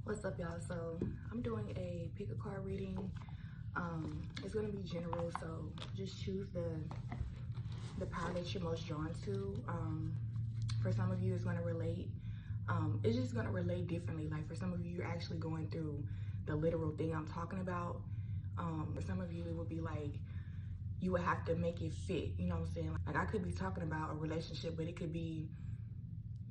What's up, y'all? So I'm doing a pick a card reading. It's gonna be general, so just choose the power that you're most drawn to. For some of you, it's gonna relate. It's just gonna relate differently. Like for some of you, you're actually going through the literal thing I'm talking about. For some of you, it would be like you would have to make it fit. You know what I'm saying? Like I could be talking about a relationship, but it could be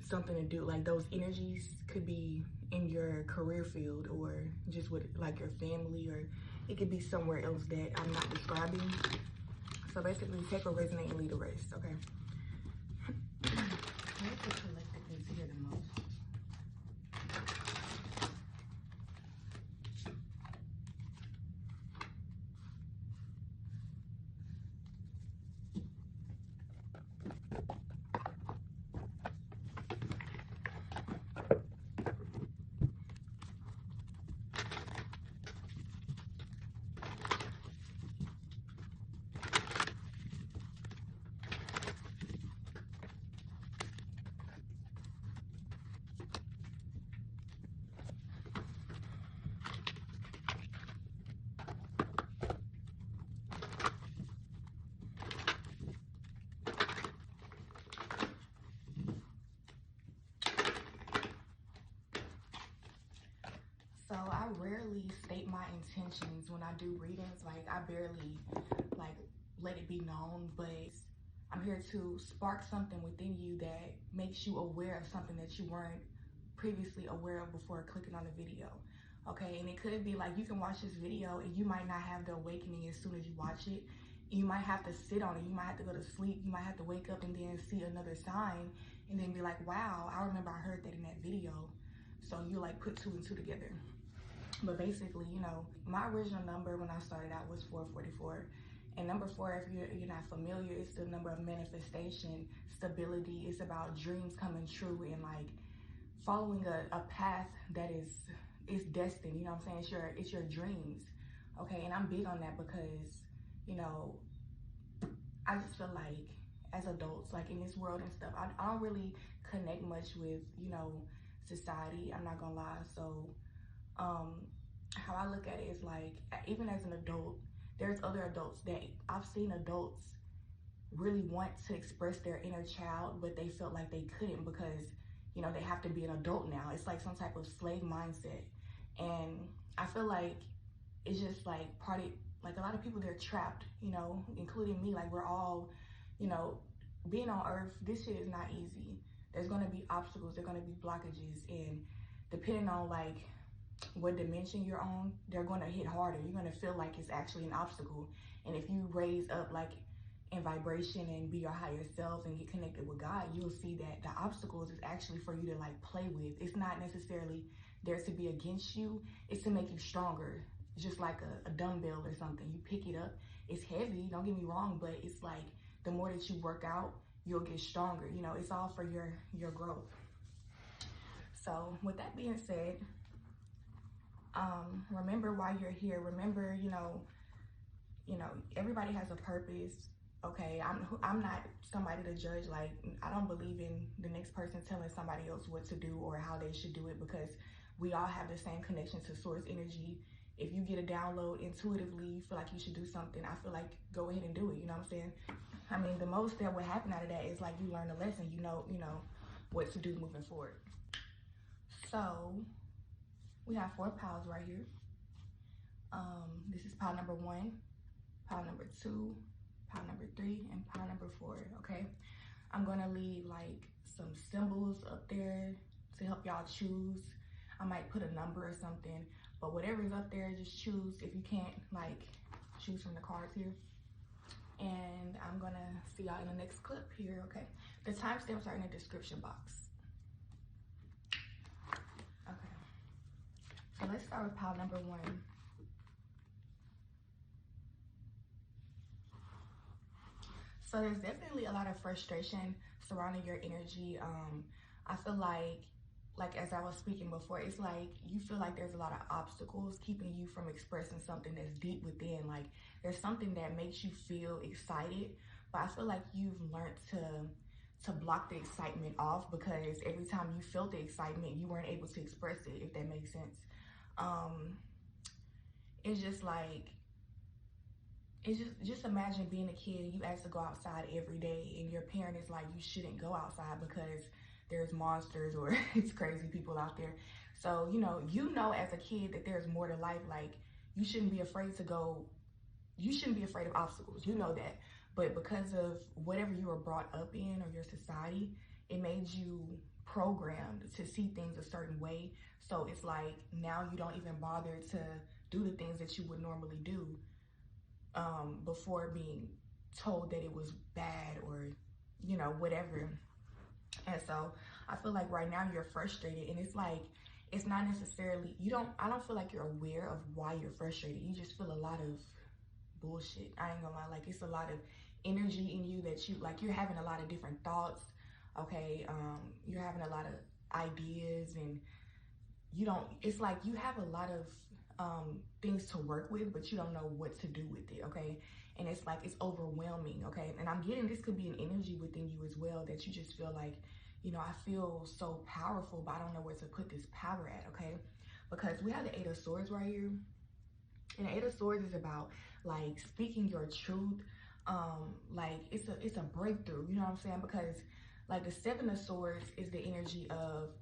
something to do, like those energies could be in your career field or just with like your family, or it could be somewhere else that I'm not describing. So basically take what resonate and leave the rest, okay? What the collective needs to hear the most? So I rarely state my intentions when I do readings. Like I barely like let it be known, but I'm here to spark something within you that makes you aware of something that you weren't previously aware of before clicking on the video. Okay, and it could be like you can watch this video and you might not have the awakening as soon as you watch it. You might have to sit on it. You might have to go to sleep. You might have to wake up and then see another sign and then be like, wow, I remember I heard that in that video. So you like put two and two together. But basically, you know, my original number when I started out was 444. And number 4, if you're not familiar, it's the number of manifestation, stability. It's about dreams coming true and like following a path that is destined. You know what I'm saying? It's your dreams. Okay, and I'm big on that because, you know, I just feel like as adults, like in this world and stuff, I don't really connect much with, you know, society. I'm not gonna lie. So how I look at it is like, even as an adult, there's other adults that I've seen adults really want to express their inner child, but they felt like they couldn't because, you know, they have to be an adult now. It's like some type of slave mindset. And I feel like it's just like like a lot of people, they're trapped, you know, including me. Like we're all, you know, being on earth, this shit is not easy. There's gonna be obstacles, there's gonna be blockages, and depending on like what dimension you're on, they're gonna hit harder. You're gonna feel like it's actually an obstacle. And if you raise up like in vibration and be your higher self and get connected with God, you'll see that the obstacles is actually for you to like play with. It's not necessarily there to be against you, it's to make you stronger. It's just like a dumbbell or something. You pick it up, it's heavy, don't get me wrong, but it's like the more that you work out, you'll get stronger. You know, it's all for your growth. So with that being said, remember why you're here. Remember, you know, everybody has a purpose. Okay, I'm not somebody to judge. Like, I don't believe in the next person telling somebody else what to do or how they should do it, because we all have the same connection to source energy. If you get a download intuitively, you feel like you should do something, I feel like go ahead and do it. You know what I'm saying? I mean, the most that would happen out of that is like you learn a lesson. You know what to do moving forward. So we have 4 piles right here. This is pile number 1, pile number 2, pile number 3, and pile number 4, okay? I'm gonna leave like some symbols up there to help y'all choose. I might put a number or something, but whatever's up there, just choose. If you can't like choose from the cards here. And I'm gonna see y'all in the next clip here, okay? The timestamps are in the description box. Okay, so let's start with pile number 1. So there's definitely a lot of frustration surrounding your energy. I feel like as I was speaking before, it's like you feel like there's a lot of obstacles keeping you from expressing something that's deep within. Like there's something that makes you feel excited, but I feel like you've learned to block the excitement off, because every time you felt the excitement, you weren't able to express it, if that makes sense. It's just like, just imagine being a kid, you ask to go outside every day, and your parent is like, you shouldn't go outside because there's monsters or it's crazy people out there. So, you know as a kid that there's more to life. Like, you shouldn't be afraid to go, you shouldn't be afraid of obstacles, you know that. But because of whatever you were brought up in or your society, it made you programmed to see things a certain way. So it's like now you don't even bother to do the things that you would normally do before being told that it was bad or, whatever. And so I feel like right now you're frustrated, and it's like, it's not necessarily, I don't feel like you're aware of why you're frustrated. You just feel a lot of bullshit. I ain't gonna lie, like, it's a lot of energy in you that you're having a lot of different thoughts, okay? You're having a lot of ideas, and it's like you have a lot of things to work with, but you don't know what to do with it, okay? And it's like, it's overwhelming, okay? And I'm getting, this could be an energy within you as well, that you just feel like, I feel so powerful, but I don't know where to put this power at, okay? Because we have the Eight of Swords right here. And the Eight of Swords is about, like, speaking your truth. Like, it's a breakthrough, you know what I'm saying? Because, like, the Seven of Swords is the energy of,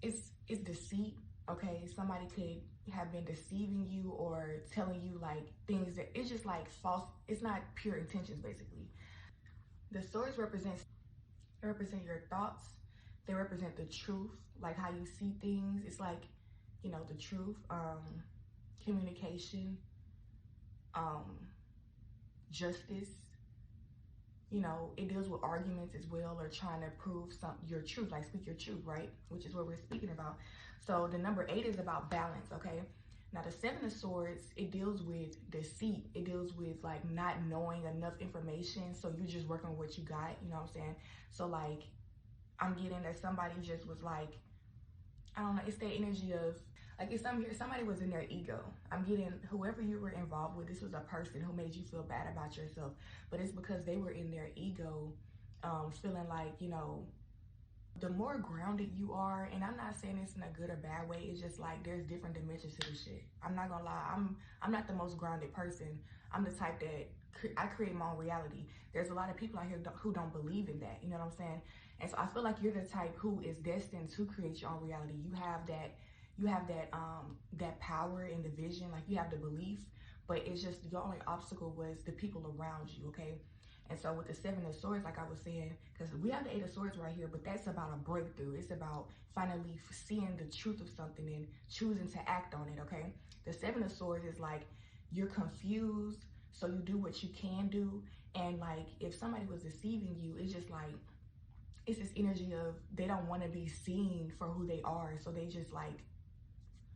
it's deceit, okay? Somebody could have been deceiving you or telling you, like, things that, it's just like false, it's not pure intentions, basically. The swords represent your thoughts. They represent the truth, like how you see things. It's like, the truth, communication, justice. It deals with arguments as well, or trying to prove your truth, like speak your truth, right? Which is what we're speaking about. So the number 8 is about balance, okay? Now the Seven of Swords, it deals with deceit. It deals with, like, not knowing enough information, so you're just working with what you got, you know what I'm saying? So, like, I'm getting that somebody just was like, I don't know, it's the energy of, like, it's somebody was in their ego. I'm getting whoever you were involved with, this was a person who made you feel bad about yourself, but it's because they were in their ego, feeling like, the more grounded you are, and I'm not saying this in a good or bad way, it's just like there's different dimensions to this shit. I'm not gonna lie, I'm not the most grounded person. I'm the type that I create my own reality. There's a lot of people out here who don't believe in that, you know what I'm saying? And so I feel like you're the type who is destined to create your own reality. You have that power and the vision, like you have the belief, but it's just your only obstacle was the people around you, okay? And so with the Seven of Swords, like I was saying, because we have the Eight of Swords right here, but that's about a breakthrough. It's about finally seeing the truth of something and choosing to act on it, okay? The Seven of Swords is like, you're confused, so you do what you can do. And like, if somebody was deceiving you, it's just like, it's this energy of they don't want to be seen for who they are. So they just like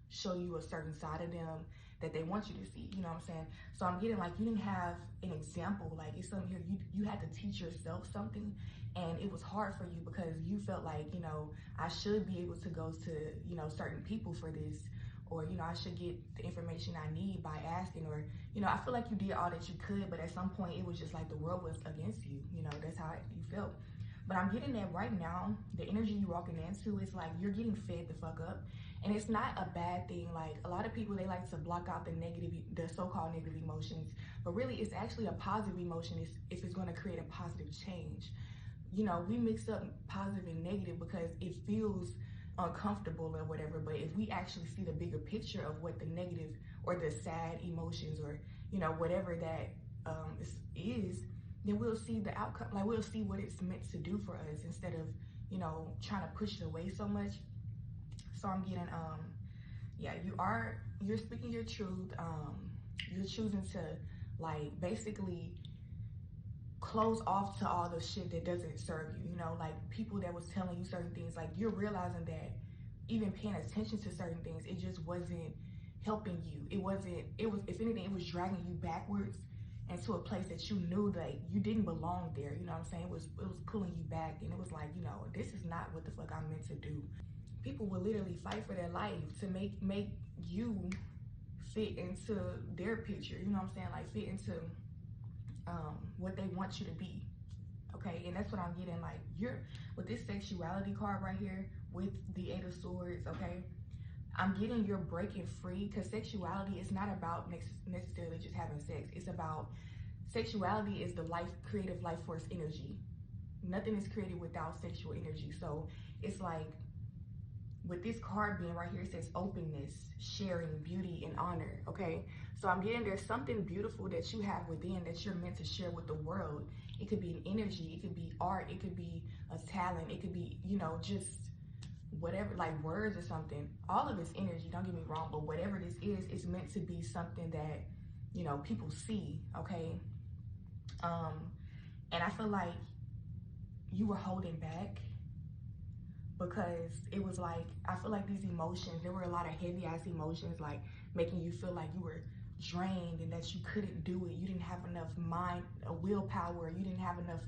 show you a certain side of them that they want you to see, you know what I'm saying? So I'm getting like, you didn't have an example, like it's something here, you had to teach yourself something, and it was hard for you because you felt like, I should be able to go to, certain people for this, or, I should get the information I need by asking, or, I feel like you did all that you could, but at some point it was just like the world was against you, that's how you felt. But I'm getting that right now, the energy you're walking into is like, you're getting fed the fuck up. And it's not a bad thing. Like, a lot of people, they like to block out the so-called negative emotions, but really it's actually a positive emotion if it's going to create a positive change. We mix up positive and negative because it feels uncomfortable or whatever, but if we actually see the bigger picture of what the negative or the sad emotions or, whatever that is, then we'll see the outcome, like we'll see what it's meant to do for us instead of, trying to push it away so much. So I'm getting, yeah, you're speaking your truth. You're choosing to, like, basically close off to all the shit that doesn't serve you, like people that was telling you certain things, like you're realizing that even paying attention to certain things, it just wasn't helping you. It was, if anything, it was dragging you backwards into a place that you knew that you didn't belong there, you know what I'm saying? It was pulling you back, and it was like, this is not what the fuck I'm meant to do. People will literally fight for their life to make you fit into their picture, you know what I'm saying? Like fit into what they want you to be, okay? okay? And that's what I'm getting, like, you're, with this sexuality card right here, with the Eight of Swords, okay? I'm getting you're breaking free, because sexuality is not about necessarily just having sex. It's about, sexuality is the creative life force energy. Nothing is created without sexual energy. So it's like, with this card being right here, it says openness, sharing, beauty, and honor, okay? So I'm getting there's something beautiful that you have within that you're meant to share with the world. It could be an energy, it could be art, it could be a talent, it could be, you know, just whatever, like words or something. All of it's energy, don't get me wrong, but whatever this is, it's meant to be something that, you know, people see, okay? And I feel like you were holding back, because it was like, I feel like these emotions, there were a lot of heavy ass emotions, like making you feel like you were drained and that you couldn't do it. You didn't have enough willpower. You didn't have enough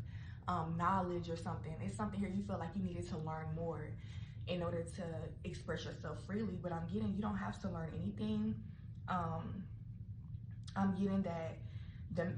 knowledge or something. It's something here you feel like you needed to learn more in order to express yourself freely. But I'm getting, you don't have to learn anything. I'm getting that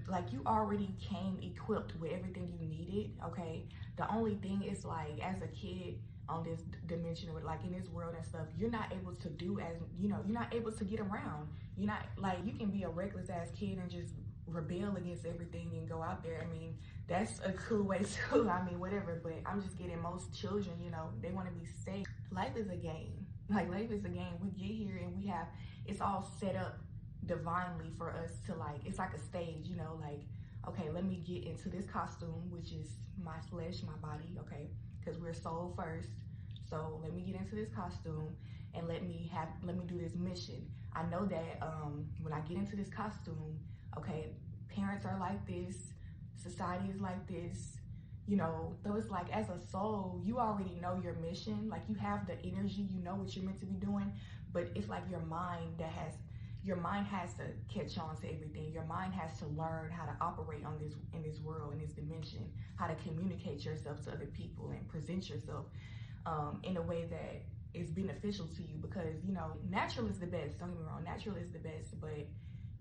like you already came equipped with everything you needed, okay? The only thing is, like, as a kid on this dimension, or like in this world and stuff, you're not able to do, as you know, you're not able to get around. You're not, like, you can be a reckless ass kid and just rebel against everything and go out there. I mean, that's a cool way too. I mean, whatever, but I'm just getting most children, you know, they want to be safe. Life is a game. Like, life is a game. We get here and we have, it's all set up divinely for us to, like, it's like a stage, you know, like, okay, let me get into this costume, which is my flesh, my body, okay, because we're soul first. So let me get into this costume and let me do this mission. I know that when I get into this costume, okay, parents are like this, society is like this, you know. So it's like, as a soul, you already know your mission, like you have the energy, you know what you're meant to be doing, but it's like your mind has to catch on to everything. Your mind has to learn how to operate in this world, in this dimension, how to communicate yourself to other people and present yourself in a way that is beneficial to you. Because, you know, natural is the best, don't get me wrong, natural is the best, but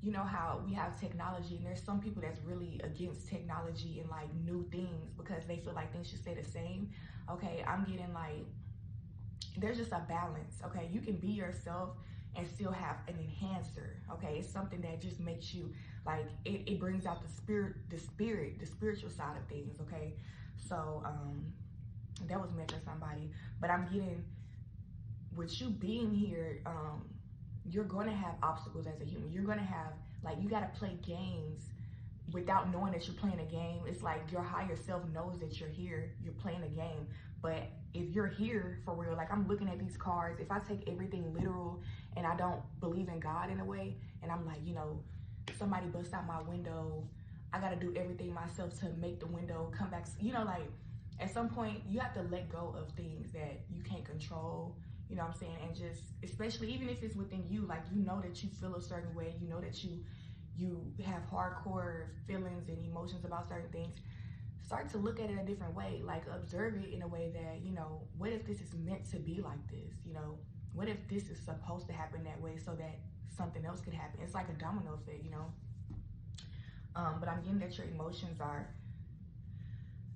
you know how we have technology, and there's some people that's really against technology and like new things because they feel like things should stay the same. Okay, I'm getting like, there's just a balance, okay? You can be yourself and still have an enhancer, okay? It's something that just makes you, like, it brings out the spiritual side of things, okay? So, that was meant for somebody. But I'm getting, with you being here, you're gonna have obstacles as a human. You're gonna have, like, you gotta play games without knowing that you're playing a game. It's like your higher self knows that you're here, you're playing a game. But if you're here for real, like, I'm looking at these cards, if I take everything literal and I don't believe in God in a way, and I'm like, you know, somebody bust out my window, I gotta do everything myself to make the window come back. You know, like, at some point, you have to let go of things that you can't control, you know what I'm saying? And just, especially even if it's within you, like, you know that you feel a certain way, you know that you have hardcore feelings and emotions about certain things. Start to look at it a different way, like observe it in a way that, you know, what if this is meant to be like this? You know, what if this is supposed to happen that way so that something else could happen? It's like a domino effect, you know? But I'm getting that your emotions are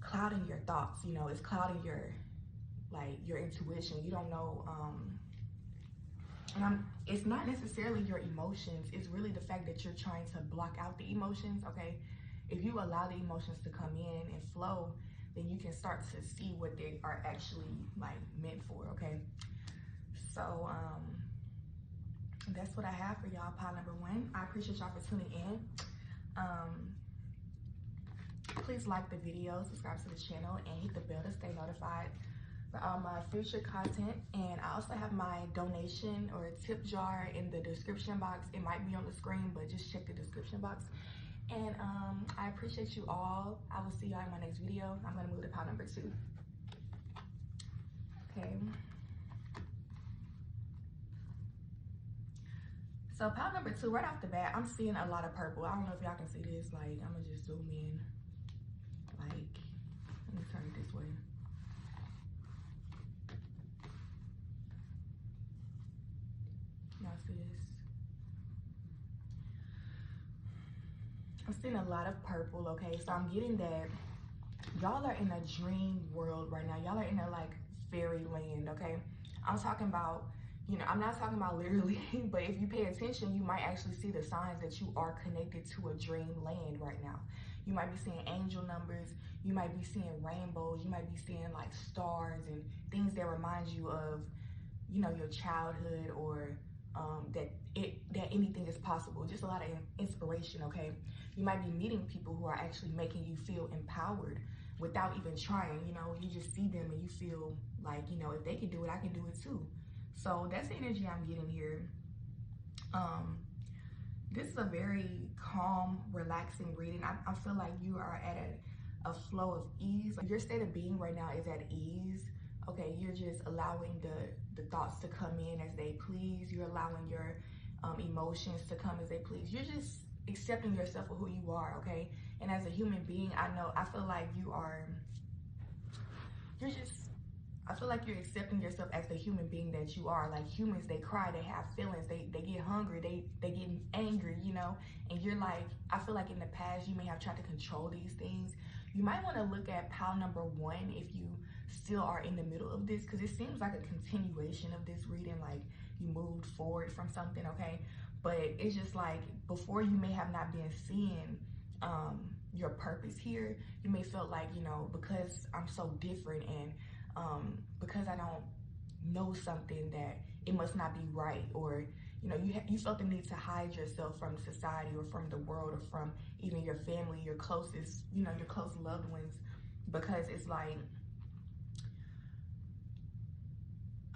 clouding your thoughts, you know, it's clouding your, like, your intuition. You don't know, and it's not necessarily your emotions, it's really the fact that you're trying to block out the emotions, okay? If you allow the emotions to come in and flow, then you can start to see what they are actually, like, meant for, okay? So, that's what I have for y'all, pile number 1. I appreciate y'all for tuning in. Please like the video, subscribe to the channel, and hit the bell to stay notified for all my future content. And I also have my donation or tip jar in the description box. It might be on the screen, but just check the description box. And I appreciate you all. I will see y'all in my next video. I'm gonna move to pile number 2. Okay. So pile number 2, right off the bat, I'm seeing a lot of purple. I don't know if y'all can see this. Like, I'm gonna just zoom in. Like, let me turn it this way. Y'all see this? I'm seeing a lot of purple, okay? So I'm getting that y'all are in a dream world right now. Y'all are in a like fairyland, okay? I'm talking about, you know, I'm not talking about literally, but if you pay attention, you might actually see the signs that you are connected to a dream land right now. You might be seeing angel numbers, you might be seeing rainbows, you might be seeing like stars and things that remind you of, you know, your childhood, or that anything is possible. Just a lot of inspiration, okay? You might be meeting people who are actually making you feel empowered without even trying. You know, you just see them and you feel like, you know, if they can do it, I can do it too. So that's the energy I'm getting here. This is a very calm, relaxing reading. I feel like you are at a flow of ease. Like your state of being right now is at ease. Okay, you're just allowing the thoughts to come in as they please. You're allowing your emotions to come as they please. You're just accepting yourself for who you are, okay? And as a human being, I feel like I feel like you're accepting yourself as the human being that you are. Like humans, they cry, they have feelings, they get hungry, they get angry, you know? And you're like, I feel like in the past, you may have tried to control these things. You might want to look at pile number 1 if you still are in the middle of this, because it seems like a continuation of this reading, like you moved forward from something, okay? But it's just like, before you may have not been seeing your purpose here, you may feel like, you know, because I'm so different and because I don't know something, that it must not be right, or you know, you felt the need to hide yourself from society or from the world or from even your family, your closest, you know, your close loved ones, because it's like,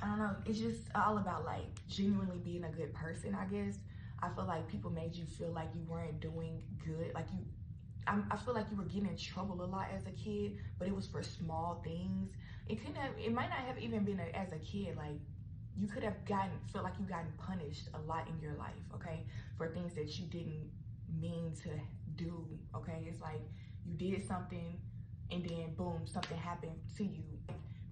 I don't know, it's just all about like genuinely being a good person, I guess. I feel like people made you feel like you weren't doing good, like I feel like you were getting in trouble a lot as a kid, but it was for small things. It might not have even been as a kid, like you could have felt like you gotten punished a lot in your life, okay, for things that you didn't mean to do, okay? It's like you did something and then boom, something happened to you.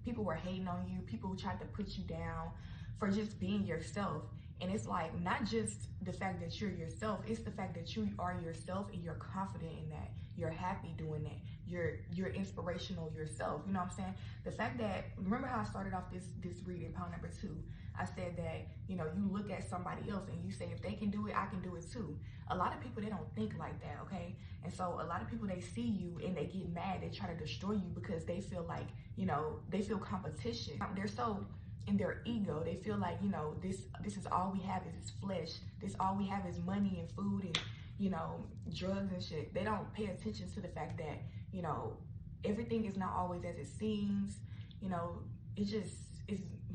People were hating on you, people tried to put you down for just being yourself. And it's like, not just the fact that you're yourself, it's the fact that you are yourself and you're confident in that. You're happy doing that. You're inspirational yourself. You know what I'm saying? The fact that, remember how I started off this reading, pile number 2? I said that, you know, you look at somebody else and you say, if they can do it, I can do it too. A lot of people, they don't think like that, okay? And so a lot of people, they see you and they get mad. They try to destroy you because they feel like, you know, they feel competition. They're so in their ego, they feel like, you know, this is all we have is flesh. This all we have is money and food and, you know, drugs and shit. They don't pay attention to the fact that, you know, everything is not always as it seems. You know,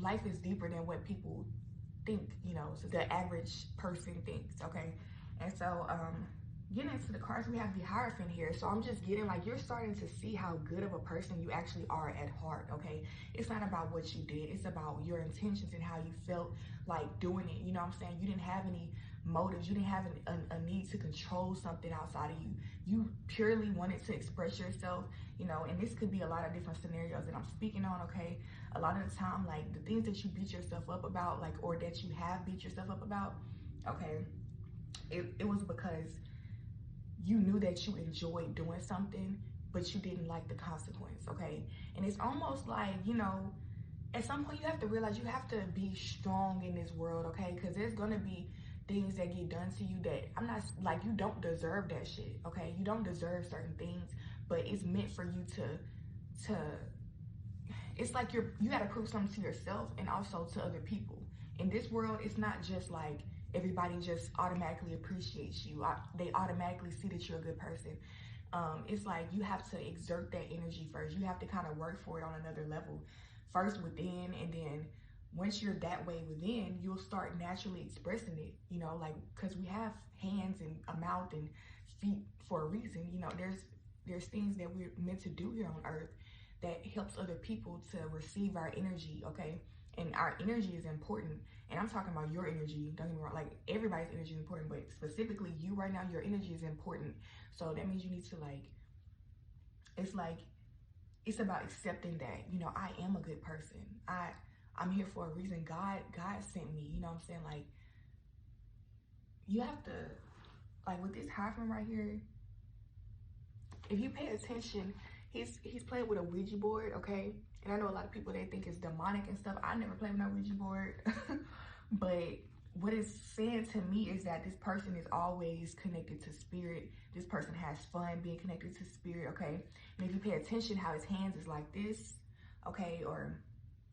life is deeper than what people think, you know, so the average person thinks, okay? And so getting into the cards, we have the Hierophant here. So I'm just getting like, you're starting to see how good of a person you actually are at heart, okay? It's not about what you did. It's about your intentions and how you felt like doing it. You know what I'm saying? You didn't have any motives. You didn't have a need to control something outside of you. You purely wanted to express yourself, you know, and this could be a lot of different scenarios that I'm speaking on, okay? A lot of the time, like the things that you beat yourself up about, like, or that you have beat yourself up about, okay, it was because you knew that you enjoyed doing something, but you didn't like the consequence, okay? And it's almost like, you know, at some point you have to realize you have to be strong in this world, okay? Because there's gonna be things that get done to you that, I'm not, like, you don't deserve that shit, okay? You don't deserve certain things, but it's meant for you to it's like you gotta prove something to yourself and also to other people. In this world, it's not just like everybody just automatically appreciates you. They automatically see that you're a good person. It's like you have to exert that energy first. You have to kind of work for it on another level. First within, and then once you're that way within, you'll start naturally expressing it, you know, like, because we have hands and a mouth and feet for a reason. You know, there's things that we're meant to do here on earth that helps other people to receive our energy, okay? And our energy is important. And I'm talking about your energy, don't get me wrong, like everybody's energy is important, but specifically you right now, your energy is important. So that means you need to it's about accepting that, you know, I am a good person. I'm here for a reason. God sent me, you know what I'm saying? Like, you have to, like with this Hierophant right here, if you pay attention, he's playing with a Ouija board, okay? And I know a lot of people, they think it's demonic and stuff. I never played with no Ouija board. But what it's saying to me is that this person is always connected to spirit. This person has fun being connected to spirit, okay? And if you pay attention how his hands is like this, okay, or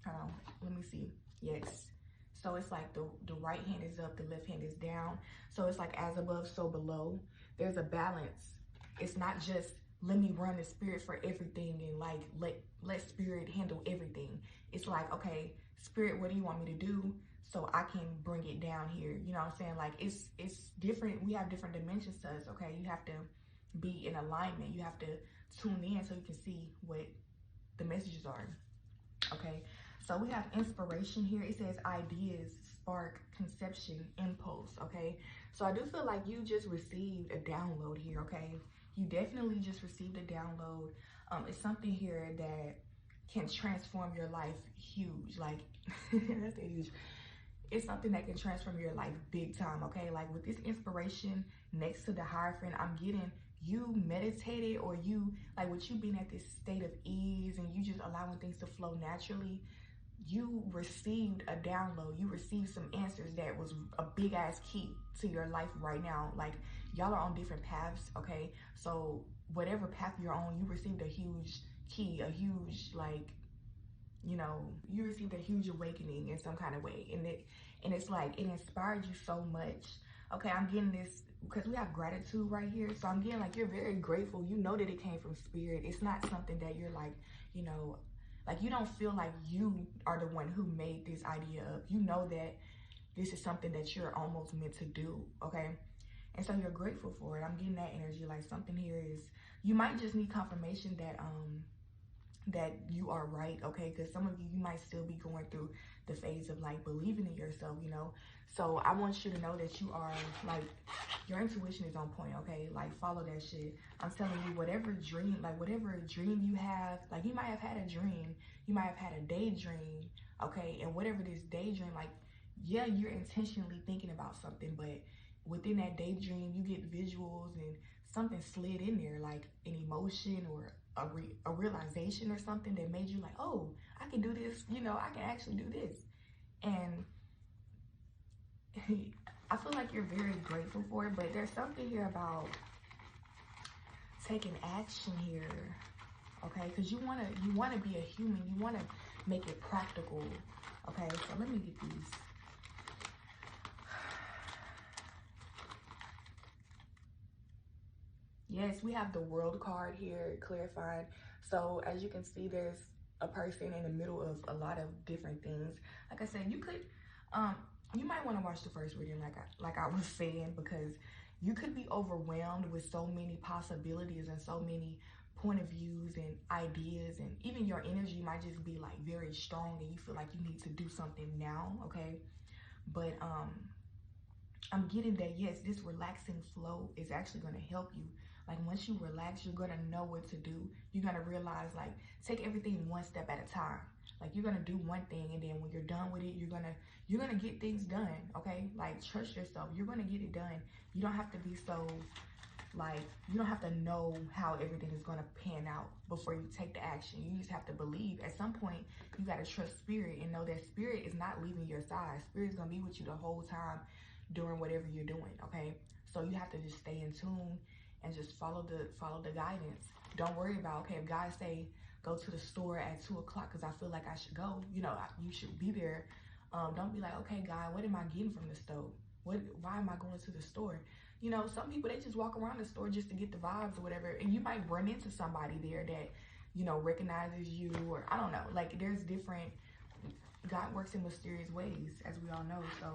hold on, let me see. Yes. So it's like the right hand is up, the left hand is down. So it's like as above, so below. There's a balance. It's not just let me run the spirit for everything and like let spirit handle everything. It's like, okay, spirit, what do you want me to do so I can bring it down here? You know what I'm saying? Like it's different. We have different dimensions to us, okay? You have to be in alignment. You have to tune in so you can see what the messages are, okay? So we have inspiration here. It says ideas, spark, conception, impulse, okay? So I do feel like you just received a download here, okay? You definitely just received a download. It's something here that can transform your life huge. Like, that's huge. It's something that can transform your life big time, okay? Like with this inspiration next to the Hierophant, I'm getting you meditated, or you, like with you being at this state of ease and you just allowing things to flow naturally, you received a download. You received some answers that was a big ass key to your life right now. Like y'all are on different paths, okay? So whatever path you're on, you received a huge key, a huge, like, you know, you received a huge awakening in some kind of way. And it's like, it inspired you so much. Okay, I'm getting this because we have gratitude right here. So I'm getting like, you're very grateful. You know that it came from spirit. It's not something that you're like, you know, like you don't feel like you are the one who made this idea up. You know that this is something that you're almost meant to do, okay? And so you're grateful for it. I'm getting that energy. Like something here is, you might just need confirmation that that you are right, okay? Because some of you might still be going through the phase of like believing in yourself, you know? So I want you to know that you are like, your intuition is on point, okay? Like follow that shit. I'm telling you, whatever dream you have, like you might have had a dream, you might have had a daydream, okay? And whatever this daydream, like, yeah, you're intentionally thinking about something, but within that daydream, you get visuals and something slid in there, like an emotion or a realization or something that made you like, oh, I can do this, you know, I can actually do this. And I feel like you're very grateful for it, but there's something here about taking action here, okay? Because you want to be a human, you want to make it practical, okay? So let me get these. Yes, we have the World card here, clarifying. So as you can see, there's a person in the middle of a lot of different things. Like I said, you could, you might want to watch the first reading, like I was saying, because you could be overwhelmed with so many possibilities and so many point of views and ideas, and even your energy might just be like very strong and you feel like you need to do something now, okay? But I'm getting that, yes, this relaxing flow is actually going to help you. Like once you relax, you're going to know what to do. You're going to realize, like, take everything one step at a time. Like you're going to do one thing, and then when you're done with it, you're going to get things done, okay? Like trust yourself. You're going to get it done. You don't have to be so, like, you don't have to know how everything is going to pan out before you take the action. You just have to believe. At some point, you got to trust spirit and know that spirit is not leaving your side. Spirit is going to be with you the whole time doing whatever you're doing, okay? So you have to just stay in tune and just follow the guidance. Don't worry about, okay, if God say go to the store at 2 o'clock because I feel like I should go, you know, you should be there. Don't be like, okay, God, what am I getting from the store? Why am I going to the store? You know, some people, they just walk around the store just to get the vibes or whatever, and you might run into somebody there that, you know, recognizes you, or I don't know, like there's different, God works in mysterious ways, as we all know, so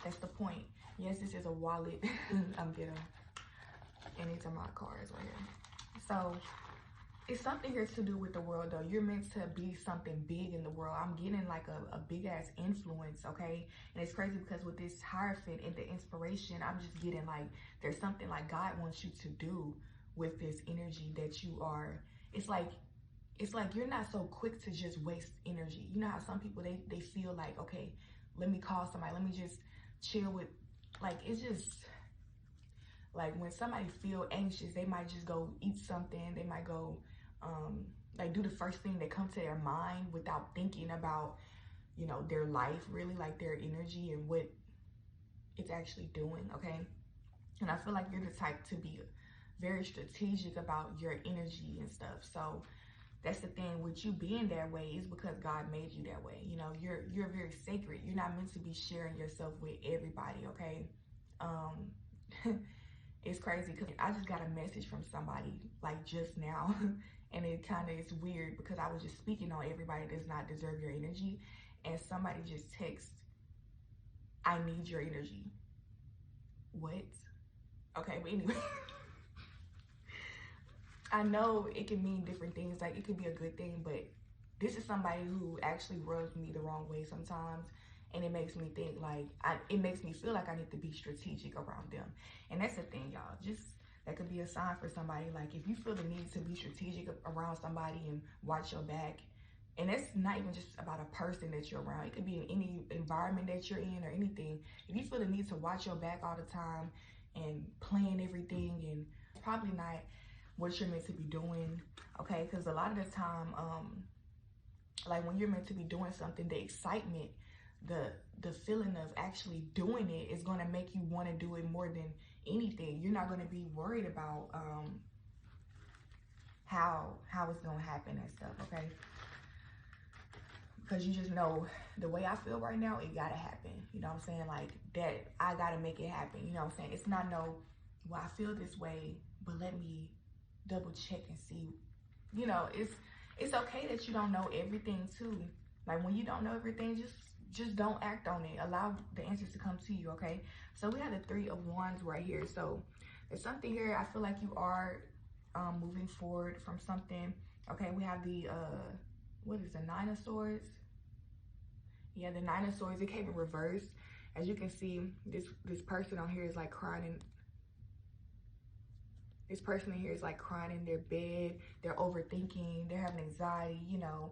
that's the point. Yes, this is a wallet. I'm getting, and these are my cards right here. So it's something here to do with the world, though. You're meant to be something big in the world. I'm getting like a big ass influence, okay? And it's crazy because with this Hierophant and the inspiration, I'm just getting like there's something like God wants you to do with this energy that you are. It's like you're not so quick to just waste energy. You know how some people, they feel like, okay, let me call somebody, let me just chill with, like, it's just, Like when somebody feel anxious, they might just go eat something. They might go like do the first thing that comes to their mind without thinking about, you know, their life really, like their energy and what it's actually doing, okay? And I feel like you're the type to be very strategic about your energy and stuff. So that's the thing with you being that way is because God made you that way. You know, you're very sacred. You're not meant to be sharing yourself with everybody, okay? It's crazy because I just got a message from somebody like just now and it kind of is weird because I was just speaking on everybody does not deserve your energy, and somebody just texted, I need your energy. What? Okay, but anyway. I know it can mean different things, like it could be a good thing, but this is somebody who actually rubs me the wrong way sometimes, and it makes me think like, it makes me feel like I need to be strategic around them. And that's the thing, y'all, just that could be a sign for somebody. Like if you feel the need to be strategic around somebody and watch your back, and that's not even just about a person that you're around, it could be in any environment that you're in or anything. If you feel the need to watch your back all the time and plan everything, and probably not what you're meant to be doing, okay? Because a lot of the time, like when you're meant to be doing something, the excitement, the feeling of actually doing it is going to make you want to do it more than anything. You're not going to be worried about how it's going to happen and stuff, okay? Because you just know the way I feel right now, it gotta happen. You know what I'm saying? Like that, I gotta make it happen. You know what I'm saying? It's not no, well, I feel this way, but let me double check and see. You know, it's okay that you don't know everything too. Like when you don't know everything, just don't act on it. Allow the answers to come to you, okay? So we have the 3 of Wands right here. So there's something here. I feel like you are moving forward from something. Okay, we have the what is the 9 of Swords? Yeah, the 9 of Swords. It came in reverse. As you can see, this person on here is like crying. This person in here is like crying in their bed. They're overthinking. They're having anxiety. You know,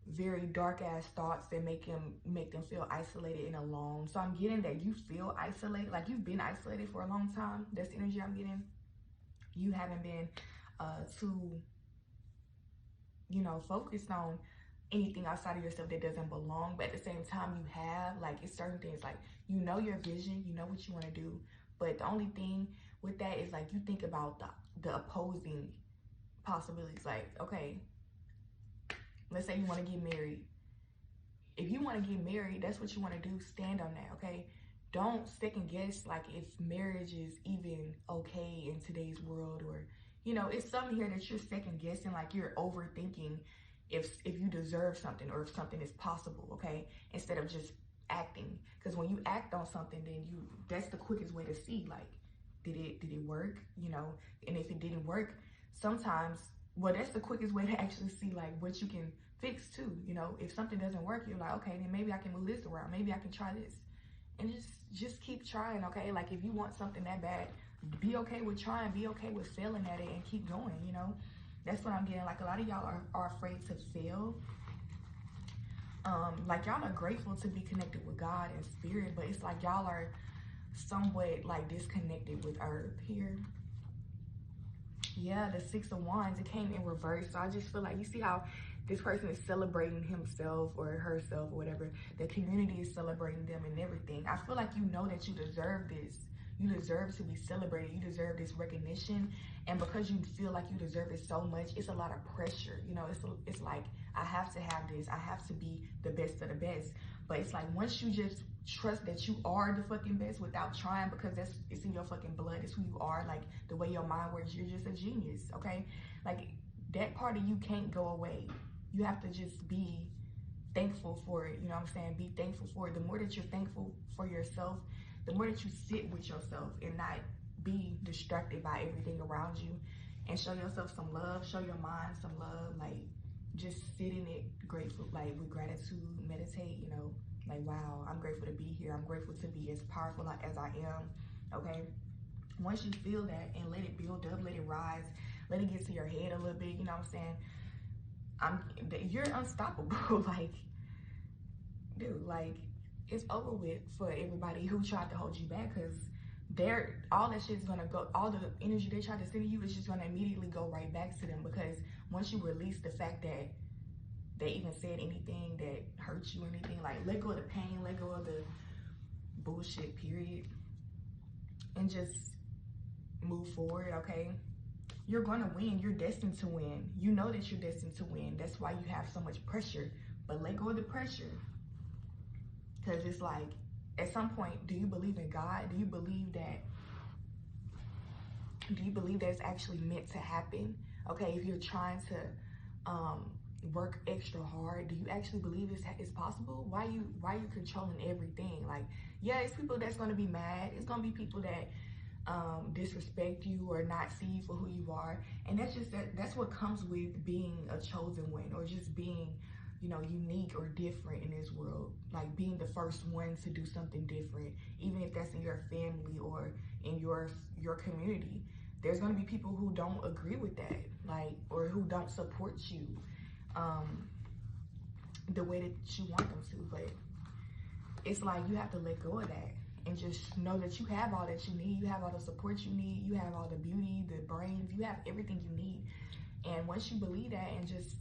very dark ass thoughts that make them feel isolated and alone. So I'm getting that you feel isolated, like you've been isolated for a long time. That's the energy I'm getting. You haven't been too, you know, focused on anything outside of yourself that doesn't belong, but at the same time you have, like, it's certain things, like, you know your vision, you know what you want to do, but the only thing with that is like you think about the opposing possibilities. Like, okay, let's say you want to get married. If you want to get married, that's what you want to do. Stand on that, okay? Don't second guess like if marriage is even okay in today's world, or, you know, it's something here that you're second guessing, like you're overthinking if you deserve something or if something is possible, okay? Instead of just acting. Because when you act on something, then that's the quickest way to see, like, did it work, you know? And if it didn't work, sometimes, well, that's the quickest way to actually see like what you can fix too, you know? If something doesn't work, you're like, okay, then maybe I can move this around, maybe I can try this. And just keep trying, okay? Like if you want something that bad, be okay with trying, be okay with failing at it, and keep going, you know? That's what I'm getting. Like a lot of y'all are afraid to fail. Like y'all are grateful to be connected with God and spirit, but it's like y'all are somewhat like disconnected with earth here. Yeah, the 6 of Wands, it came in reverse. So I just feel like, you see how this person is celebrating himself or herself or whatever. The community is celebrating them and everything. I feel like you know that you deserve this. You deserve to be celebrated. You deserve this recognition. And because you feel like you deserve it so much, it's a lot of pressure. You know, it's like, I have to have this. I have to be the best of the best. But it's like, once you just trust that you are the fucking best without trying, because it's in your fucking blood. It's who you are. Like the way your mind works, you're just a genius, okay? Like that part of you can't go away. You have to just be thankful for it. You know what I'm saying? Be thankful for it. The more that you're thankful for yourself, the more that you sit with yourself and not be distracted by everything around you, and show yourself some love, show your mind some love, like just sit in it grateful, like with gratitude, meditate, you know, like, wow, I'm grateful to be here. I'm grateful to be as powerful as I am, okay? Once you feel that and let it build up, let it rise, let it get to your head a little bit, you know what I'm saying? You're unstoppable. Like, dude, like, it's over with for everybody who tried to hold you back, because all that shit's gonna go, all the energy they try to send to you is just gonna immediately go right back to them, because once you release the fact that they even said anything that hurt you or anything, like let go of the pain, let go of the bullshit, period, and just move forward, okay? You're gonna win. You're destined to win. You know that you're destined to win. That's why you have so much pressure. But let go of the pressure. Because it's like, at some point, do you believe in God? Do you believe that it's actually meant to happen? Okay, if you're trying to work extra hard, do you actually believe it's possible? Why you controlling everything? Like, yeah, it's people that's gonna be mad. It's gonna be people that disrespect you or not see you for who you are, and that's what comes with being a chosen one, or just being, you know, unique or different in this world. Like being the first one to do something different, even if that's in your family or in your community. There's going to be people who don't agree with that, like, or who don't support you the way that you want them to. But it's like you have to let go of that and just know that you have all that you need. You have all the support you need. You have all the beauty, the brains. You have everything you need. And once you believe that and just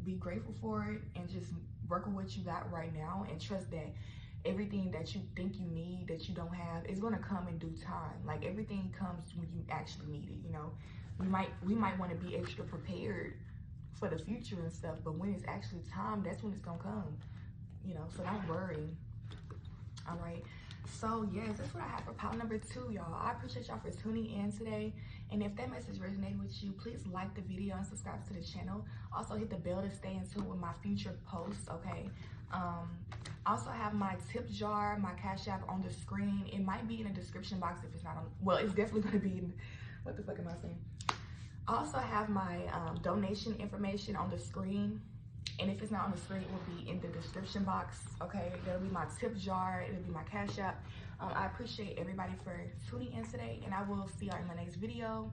be grateful for it and just work with what you got right now, and trust that everything that you think you need that you don't have is going to come in due time. Like everything comes when you actually need it, you know. We might want to be extra prepared for the future and stuff, but when it's actually time, that's when it's going to come, you know. So don't worry. All right. So yes, that's what I have for pile number 2, y'all. I appreciate y'all for tuning in today. And if that message resonated with you, please like the video and subscribe to the channel. Also hit the bell to stay in tune with my future posts, okay? Also have my tip jar, my Cash App on the screen. It might be in the description box if it's not on, well, it's definitely gonna be in, what the fuck am I saying? I also have my donation information on the screen. And if it's not on the screen, it will be in the description box, okay? That'll be my tip jar, it'll be my Cash App. I appreciate everybody for tuning in today, and I will see y'all in my next video.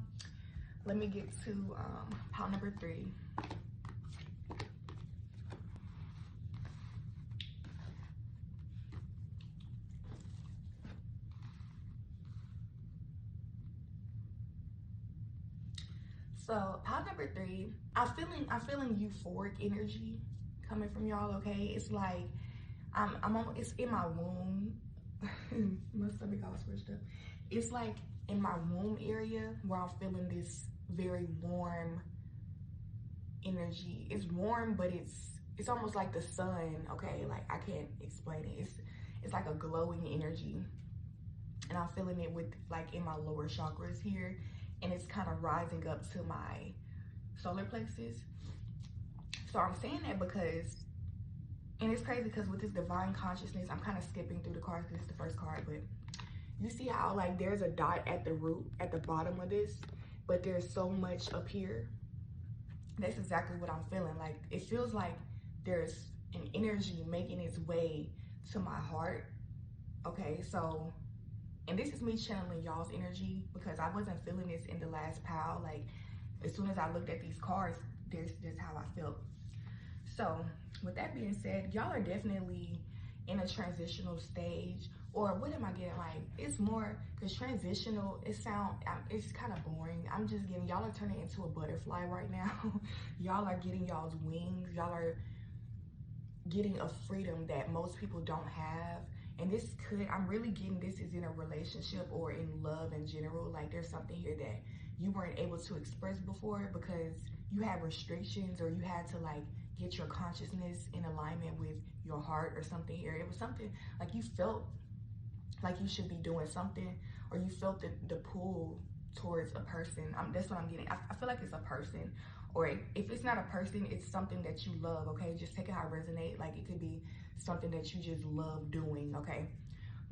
Let me get to pile number 3. So pile number 3, I'm feeling euphoric energy coming from y'all, okay? It's like it's in my womb. My stomach all switched up. It's like in my womb area where I'm feeling this very warm energy. It's warm, but it's almost like the sun, okay? Like I can't explain it. It's like a glowing energy, and I'm feeling it with like in my lower chakras here, and it's kind of rising up to my solar plexus. So I'm saying that because, and it's crazy because with this divine consciousness, I'm kind of skipping through the cards because it's the first card, but you see how like there's a dot at the root, at the bottom of this, but there's so much up here. That's exactly what I'm feeling. Like it feels like there's an energy making its way to my heart, okay? So, and this is me channeling y'all's energy because I wasn't feeling this in the last pile. Like as soon as I looked at these cards, there's just how I felt. So with that being said, y'all are definitely in a transitional stage, or what am I getting? Like it's more, because transitional, it's kind of boring. I'm just getting, y'all are turning into a butterfly right now. Y'all are getting y'all's wings. Y'all are getting a freedom that most people don't have. And this I'm really getting this is in a relationship or in love in general. Like there's something here that you weren't able to express before because you had restrictions, or you had to like get your consciousness in alignment with your heart or something here. It was something like you felt like you should be doing something, or you felt the pull towards a person. That's what I'm getting. I feel like it's a person, or if it's not a person, it's something that you love, okay? Just take it how it resonates. Like it could be something that you just love doing, okay?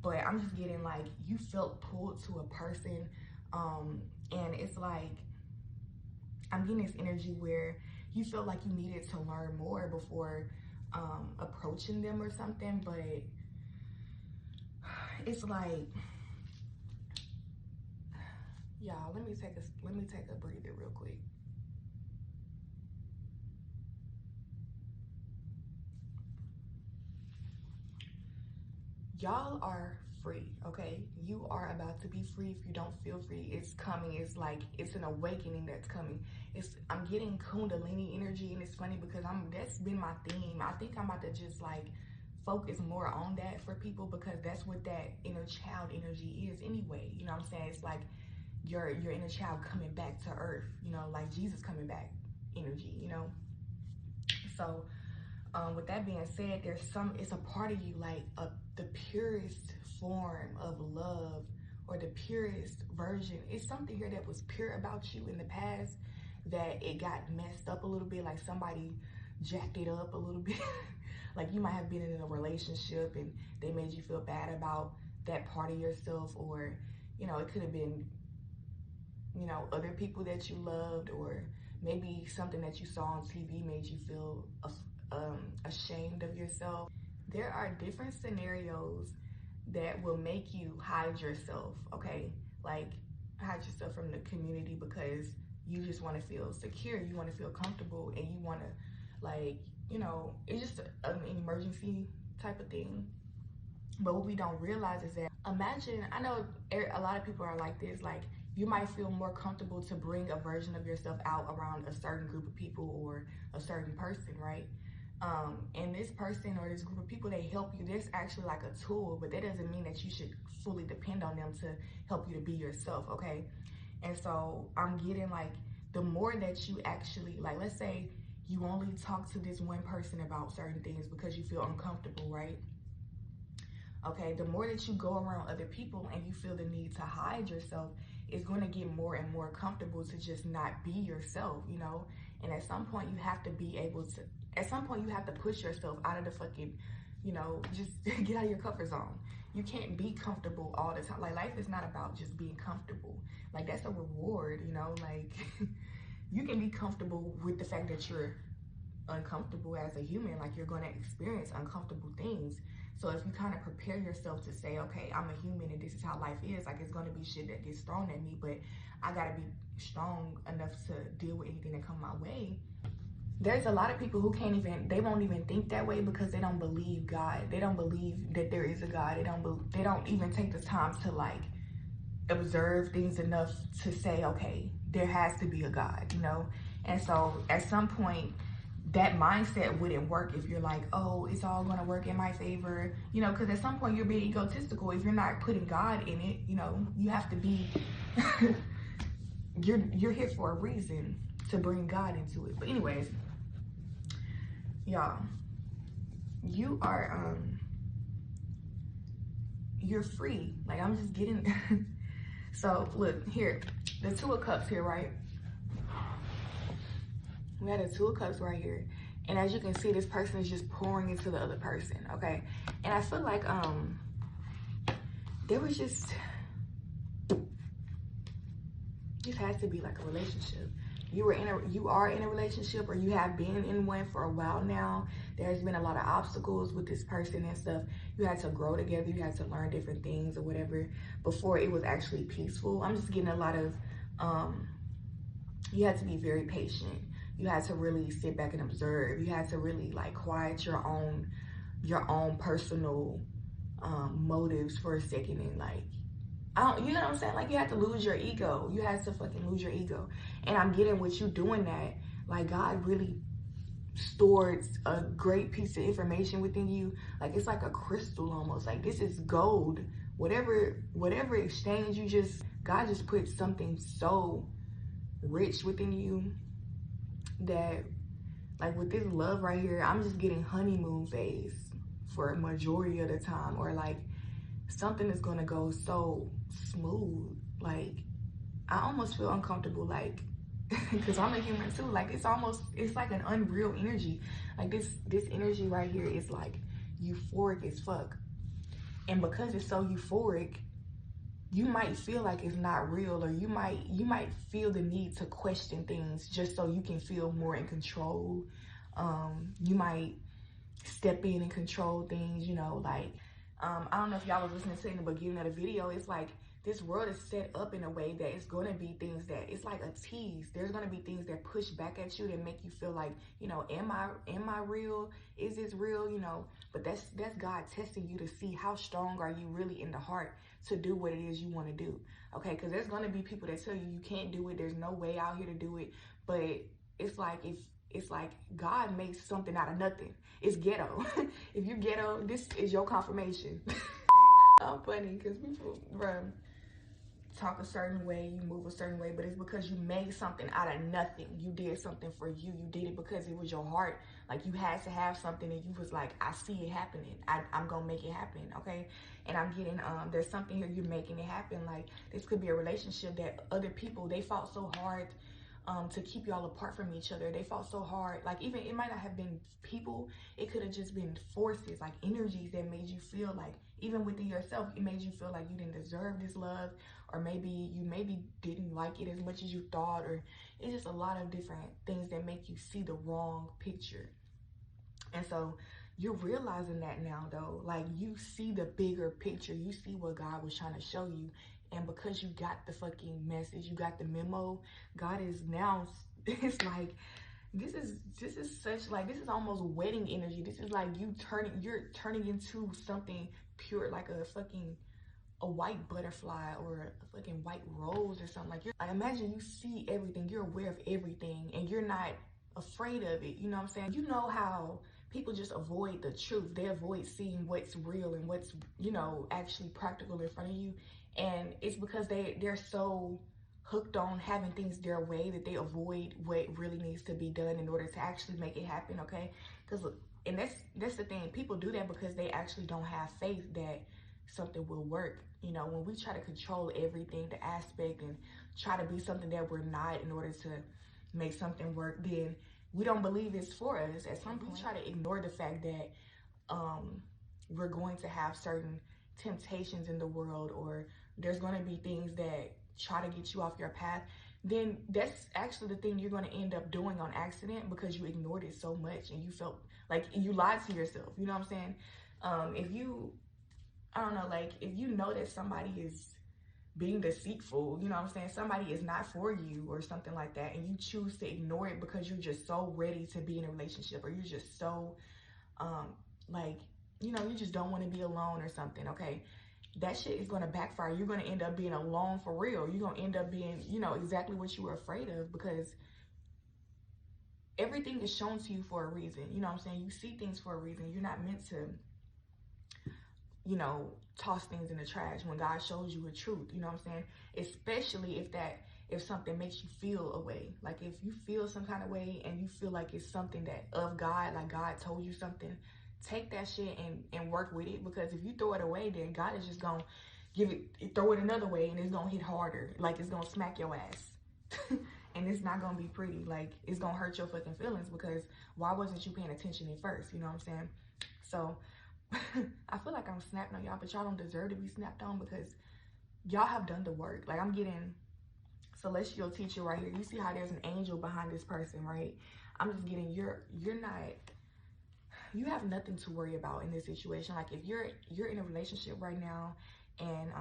But I'm just getting like you felt pulled to a person, and it's like I'm getting this energy where you felt like you needed to learn more before approaching them or something. But it's like, y'all, let me take a breather real quick. Y'all are free, okay? You are about to be free. If you don't feel free, it's coming. It's like, it's an awakening that's coming. I'm getting Kundalini energy, and it's funny because that's been my theme. I think I'm about to just like focus more on that for people, because that's what that inner child energy is anyway. You know what I'm saying? It's like your inner child coming back to earth, you know, like Jesus coming back energy, you know? So with that being said, it's a part of you, like the purest form of love, or the purest version. It's something here that was pure about you in the past, that it got messed up a little bit, like somebody jacked it up a little bit. Like you might have been in a relationship and they made you feel bad about that part of yourself, or, you know, it could have been, you know, other people that you loved, or maybe something that you saw on TV made you feel ashamed of yourself. There are different scenarios that will make you hide yourself, okay? Like hide yourself from the community because you just want to feel secure, you want to feel comfortable, and you want to, like, you know, it's just an emergency type of thing. But what we don't realize is that, imagine, I know a lot of people are like this, like you might feel more comfortable to bring a version of yourself out around a certain group of people or a certain person, right? And this person or this group of people, they help you. That's actually like a tool, but that doesn't mean that you should fully depend on them to help you to be yourself, okay? And so I'm getting like, the more that you actually, like, let's say you only talk to this one person about certain things because you feel uncomfortable, right? Okay, the more that you go around other people and you feel the need to hide yourself, it's going to get more and more comfortable to just not be yourself, you know? And at some point you have to be able to, at some point you have to push yourself out of the fucking, you know, just get out of your comfort zone. You can't be comfortable all the time. Like, life is not about just being comfortable. Like, that's a reward, you know? Like, you can be comfortable with the fact that you're uncomfortable as a human. Like, you're going to experience uncomfortable things. So if you kind of prepare yourself to say, okay, I'm a human and this is how life is, like, it's going to be shit that gets thrown at me, but I got to be strong enough to deal with anything that come my way. There's a lot of people who they won't even think that way because they don't believe God. They don't believe that there is a God. They don't even take the time to like observe things enough to say, okay, there has to be a God, you know? And so at some point, that mindset wouldn't work if you're like, oh, it's all gonna work in my favor, you know, because at some point you're being egotistical. If you're not putting God in it, you know, you have to be, you're here for a reason to bring God into it. But anyways, y'all, you are, you're free. Like, I'm just getting, so look here, the Two of Cups here, right? We had a Two of Cups right here. And as you can see, this person is just pouring into the other person, okay? And I feel like there was just has to be like a relationship. You are in a relationship, or you have been in one for a while now. There's been a lot of obstacles with this person and stuff. You had to grow together. You had to learn different things or whatever before it was actually peaceful. I'm just getting a lot of, you had to be very patient. You had to really sit back and observe. You had to really like quiet your own personal motives for a second and like, you know what I'm saying? Like, you had to lose your ego. You had to fucking lose your ego. And I'm getting with you doing that. Like, God really stored a great piece of information within you. Like, it's like a crystal almost. Like, this is gold. Whatever exchange God just put something so rich within you that, like, with this love right here, I'm just getting honeymoon phase for a majority of the time, or like something is gonna go so smooth. Like, I almost feel uncomfortable, like, because I'm a human too. Like, it's like an unreal energy. Like, this energy right here is like euphoric as fuck. And because it's so euphoric, you might feel like it's not real, or you might feel the need to question things just so you can feel more in control. You might step in and control things, you know, like, I don't know if y'all was listening to in the beginning of the video. It's like this world is set up in a way that it's going to be things that it's like a tease. There's going to be things that push back at you that make you feel like, you know, am I real? Is this real? You know, but that's God testing you to see how strong are you really in the heart to do what it is you want to do. Okay, because there's going to be people that tell you you can't do it. There's no way out here to do it. But it's like it's like God makes something out of nothing. It's ghetto. If you ghetto, this is your confirmation. I'm funny because people, bro, talk a certain way, you move a certain way, but it's because you made something out of nothing. You did something for you. You did it because it was your heart. Like, you had to have something and you was like, I see it happening. I'm gonna make it happen, okay? And I'm getting, there's something here, you're making it happen. Like, this could be a relationship that other people, they fought so hard to keep y'all apart from each other. They fought so hard. Like, even, it might not have been people, it could have just been forces, like energies that made you feel like, even within yourself, it made you feel like you didn't deserve this love, or maybe you didn't like it as much as you thought, or it's just a lot of different things that make you see the wrong picture. And so you're realizing that now, though. Like, you see the bigger picture. You see what God was trying to show you. And because you got the fucking message, you got the memo, God is now, it's like, this is such, like, this is almost wedding energy. This is like you're turning into something pure, like a white butterfly or a fucking white rose or something. Like, I imagine you see everything, you're aware of everything, and you're not afraid of it. You know what I'm saying? You know how people just avoid the truth. They avoid seeing what's real and what's, you know, actually practical in front of you. And it's because they're so hooked on having things their way that they avoid what really needs to be done in order to actually make it happen, okay? Because, and that's the thing, people do that because they actually don't have faith that something will work. You know, when we try to control everything, the aspect, and try to be something that we're not in order to make something work, then we don't believe it's for us. At some point, we try to ignore the fact that we're going to have certain temptations in the world, or there's going to be things that try to get you off your path. Then that's actually the thing you're going to end up doing on accident, because you ignored it so much and you felt like you lied to yourself. You know what I'm saying? If you, I don't know, like, if you know that somebody is being deceitful, you know what I'm saying, somebody is not for you or something like that, and you choose to ignore it because you're just so ready to be in a relationship, or you're just so like, you know, you just don't want to be alone or something, okay? That shit is going to backfire. You're going to end up being alone for real. You're going to end up being, you know, exactly what you were afraid of, because everything is shown to you for a reason. You know what I'm saying? You see things for a reason. You're not meant to, you know, toss things in the trash when God shows you a truth. You know what I'm saying? Especially if something makes you feel a way. Like, if you feel some kind of way and you feel like it's something that of God, like God told you something, take that shit and work with it. Because if you throw it away, then God is just gonna throw it another way, and it's gonna hit harder. Like, it's gonna smack your ass. And it's not gonna be pretty. Like, it's gonna hurt your fucking feelings, because why wasn't you paying attention at first? You know what I'm saying? So I feel like I'm snapping on y'all, but y'all don't deserve to be snapped on, because y'all have done the work. Like, I'm getting celestial teacher right here. You see how there's an angel behind this person, right? I'm just getting, you have nothing to worry about in this situation. Like, if you're in a relationship right now, and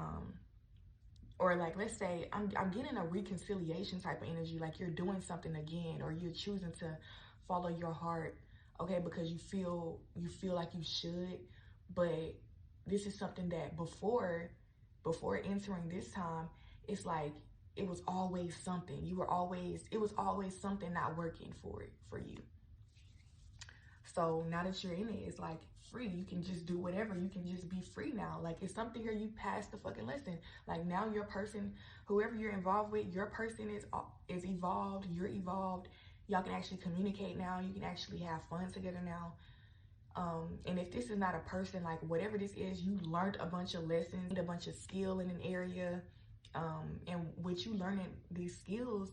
or like, let's say I'm getting a reconciliation type of energy, like you're doing something again, or you're choosing to follow your heart, okay, because you feel like you should. But this is something that before entering this time, it's like it was always something. It was always something not working for you. So now that you're in it, it's like free. You can just do whatever. You can just be free now. Like, it's something here, you passed the fucking lesson. Like, now your person, whoever you're involved with, your person is evolved. You're evolved. Y'all can actually communicate now. You can actually have fun together now. And if this is not a person, like, whatever this is, you learned a bunch of lessons, a bunch of skill in an area. And with you learning these skills,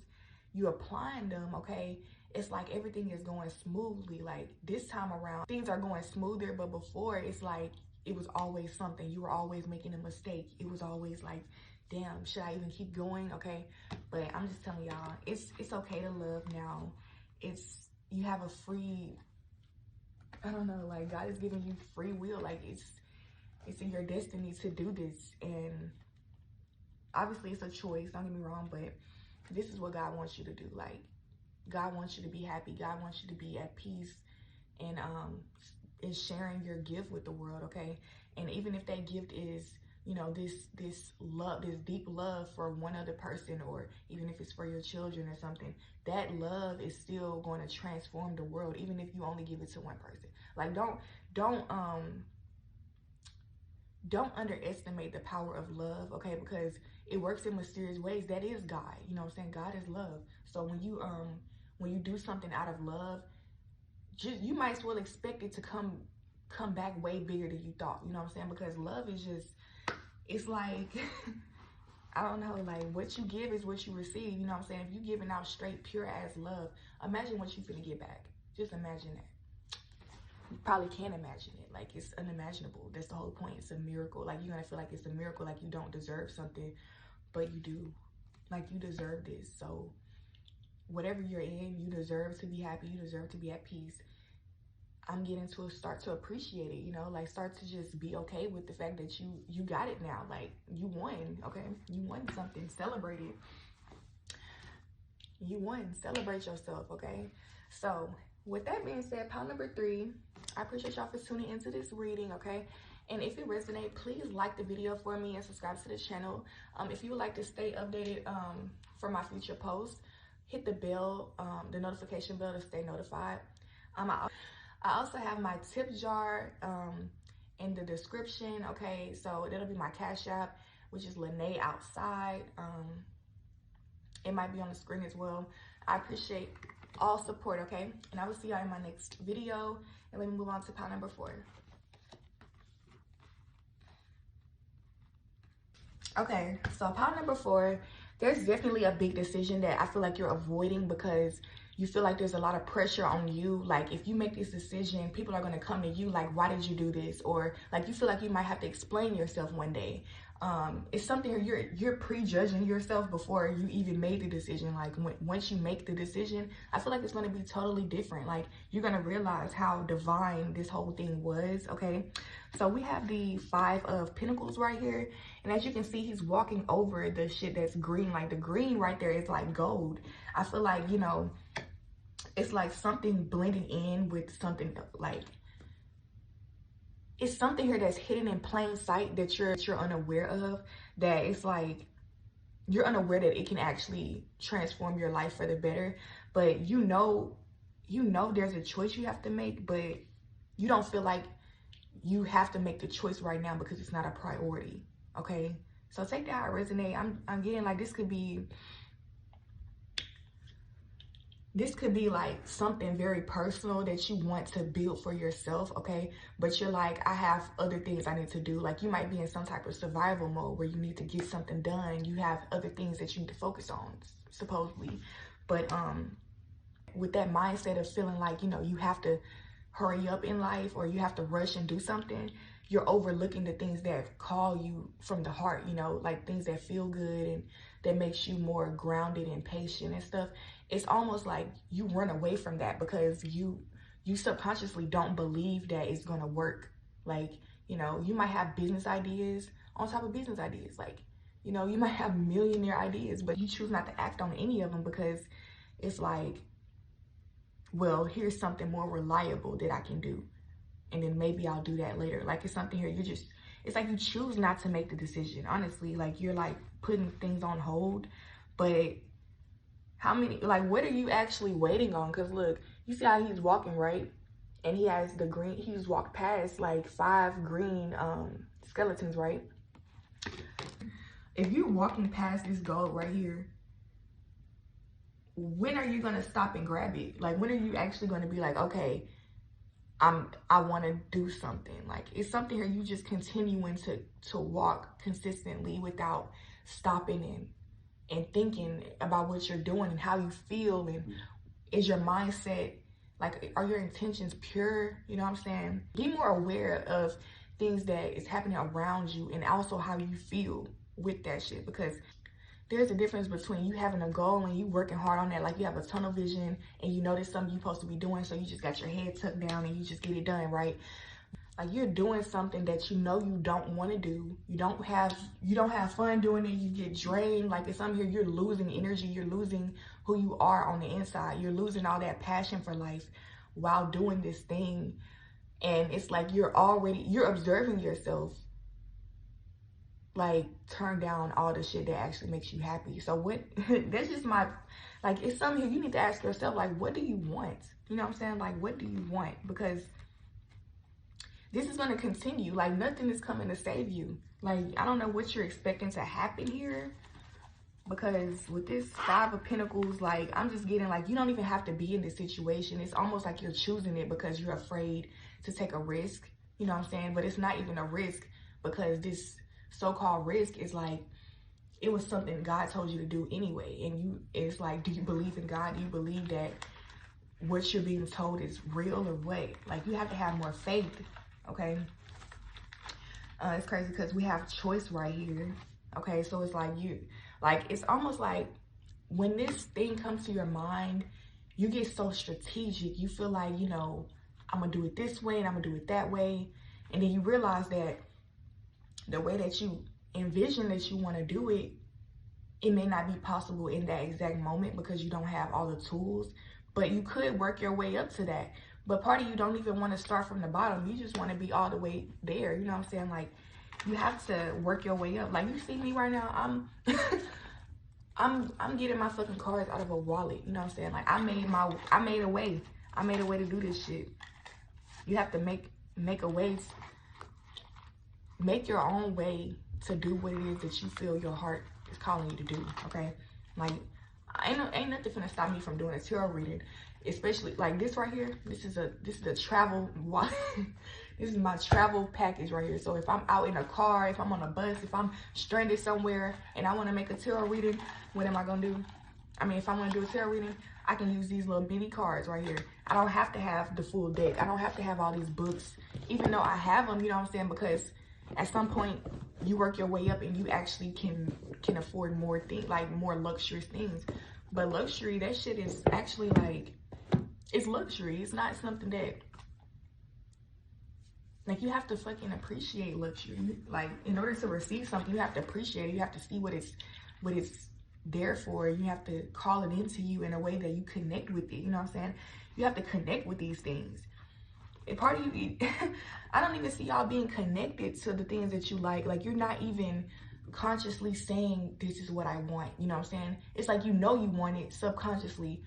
you applying them, okay, it's like everything is going smoothly. Like, this time around, things are going smoother, but before, it's like it was always something. You were always making a mistake. It was always like, damn, should I even keep going? Okay, but I'm just telling y'all, it's okay to love now. You have a free, I don't know, like, God is giving you free will. Like, it's in your destiny to do this. And obviously it's a choice, don't get me wrong, but this is what God wants you to do. Like, God wants you to be happy. God wants you to be at peace and sharing your gift with the world, okay? And even if that gift is, you know, this love, this deep love for one other person, or even if it's for your children or something, that love is still going to transform the world, even if you only give it to one person. Like, don't underestimate the power of love, okay? Because it works in mysterious ways. That is God. You know what I'm saying? God is love. So when you do something out of love, you might as well expect it to come back way bigger than you thought. You know what I'm saying? Because love is just, it's like I don't know, like, what you give is what you receive. You know what I'm saying? If you giving out straight pure ass love, imagine what you finna get back. Just imagine that. You probably can't imagine it. Like, it's unimaginable. That's the whole point. It's a miracle. Like, you're gonna feel like it's a miracle, like you don't deserve something, but you do. Like, you deserve this. So whatever you're in, you deserve to be happy. You deserve to be at peace. I'm getting to start to appreciate it, you know, like, start to just be okay with the fact that you got it now. Like, you won, okay? You won something. Celebrate it. You won. Celebrate yourself, okay? So with that being said, pile number 3, I appreciate y'all for tuning into this reading, okay? And if it resonates, please like the video for me and subscribe to the channel. If you would like to stay updated for my future posts, hit the bell, the notification bell to stay notified. I also have my tip jar in the description, okay? So it'll be my Cash App, which is LANAYOUTSIDE. It might be on the screen as well. I appreciate all support, okay? And I will see y'all in my next video. And let me move on to pile number 4. Okay, so pile number 4, there's definitely a big decision that I feel like you're avoiding because you feel like there's a lot of pressure on you. Like, if you make this decision, people are going to come to you like, why did you do this? Or like, you feel like you might have to explain yourself one day. It's something you're prejudging yourself before you even made the decision. Like, once you make the decision, I feel like it's going to be totally different. Like, you're going to realize how divine this whole thing was, okay? So we have the 5 of Pentacles right here. And as you can see, he's walking over the shit that's green. Like, the green right there is like gold. I feel like, you know, it's like something blending in with something, like, it's something here that's hidden in plain sight that you're unaware of, that it's like you're unaware that it can actually transform your life for the better. But you know there's a choice you have to make, but you don't feel like you have to make the choice right now because it's not a priority, okay? So take that how it resonate. I'm getting like this could be like something very personal that you want to build for yourself, okay? But you're like, I have other things I need to do. Like, you might be in some type of survival mode where you need to get something done. You have other things that you need to focus on, supposedly. But with that mindset of feeling like, you know, you have to hurry up in life or you have to rush and do something, you're overlooking the things that call you from the heart, you know, like things that feel good and that makes you more grounded and patient and stuff. It's almost like you run away from that because you subconsciously don't believe that it's gonna work. Like, you know, you might have business ideas on top of business ideas. Like, you know, you might have millionaire ideas, but you choose not to act on any of them because it's like, well, here's something more reliable that I can do. And then maybe I'll do that later. Like, it's something here, it's like you choose not to make the decision. Honestly, like, you're like putting things on hold, but how many, like, what are you actually waiting on? Because look, you see how he's walking, right? And he has the green, he's walked past like 5 green skeletons, right? If you're walking past this gold right here, when are you gonna stop and grab it? Like, when are you actually gonna be like, okay, I want to do something? Like, it's something here you just continuing to walk consistently without stopping and thinking about what you're doing and how you feel, and is your mindset, like, are your intentions pure? You know what I'm saying? Be more aware of things that is happening around you and also how you feel with that shit, because there's a difference between you having a goal and you working hard on that. Like, you have a tunnel vision and you know there's something you're supposed to be doing, so you just got your head tucked down and you just get it done, right? Like you're doing something that you know you don't want to do. You don't have fun doing it. You get drained. Like it's something here, you're losing energy. You're losing who you are on the inside. You're losing all that passion for life while doing this thing. And it's like you're observing yourself like turn down all the shit that actually makes you happy. So what, that's just my, like, it's something here you need to ask yourself, like, what do you want? You know what I'm saying? Like, what do you want? Because this is going to continue. Like, nothing is coming to save you. Like, I don't know what you're expecting to happen here. Because with this 5 of Pentacles, like, I'm just getting, like, you don't even have to be in this situation. It's almost like you're choosing it because you're afraid to take a risk. You know what I'm saying? But it's not even a risk, because this so-called risk is like, it was something God told you to do anyway. And it's like, do you believe in God? Do you believe that what you're being told is real or what? Like, you have to have more faith, okay? It's crazy because we have choice right here, okay? So it's like it's almost like when this thing comes to your mind, you get so strategic. You feel like, you know, I'm gonna do it this way and I'm gonna do it that way. And then you realize that the way that you envision that you want to do it, it may not be possible in that exact moment because you don't have all the tools, but you could work your way up to that. But part of you don't even want to start from the bottom. You just want to be all the way there. You know what I'm saying? Like, you have to work your way up. Like, you see me right now, I'm getting my fucking cards out of a wallet. You know what I'm saying? Like, I made a way. I made a way to do this shit. You have to make a way. Make your own way to do what it is that you feel your heart is calling you to do, okay? Like, ain't nothing finna stop me from doing a tarot reading, especially like this right here. This is a travel this is my travel package right here. So if I'm out in a car, if I'm on a bus, if I'm stranded somewhere and I want to make a tarot reading, what am I gonna do? I mean, if I want to do a tarot reading, I can use these little mini cards right here. I don't have to have the full deck. I don't have to have all these books, even though I have them, you know what I'm saying? Because at some point you work your way up and you actually can afford more things, like more luxurious things. But luxury, that shit is actually like, it's luxury. It's not something that, like, you have to fucking appreciate luxury. Like, in order to receive something, you have to appreciate it. You have to see what it's there for. You have to call it into you in a way that you connect with it. You know what I'm saying? You have to connect with these things. And part of you, I don't even see y'all being connected to the things that you like. Like, you're not even consciously saying, this is what I want. You know what I'm saying? It's like, you know you want it subconsciously,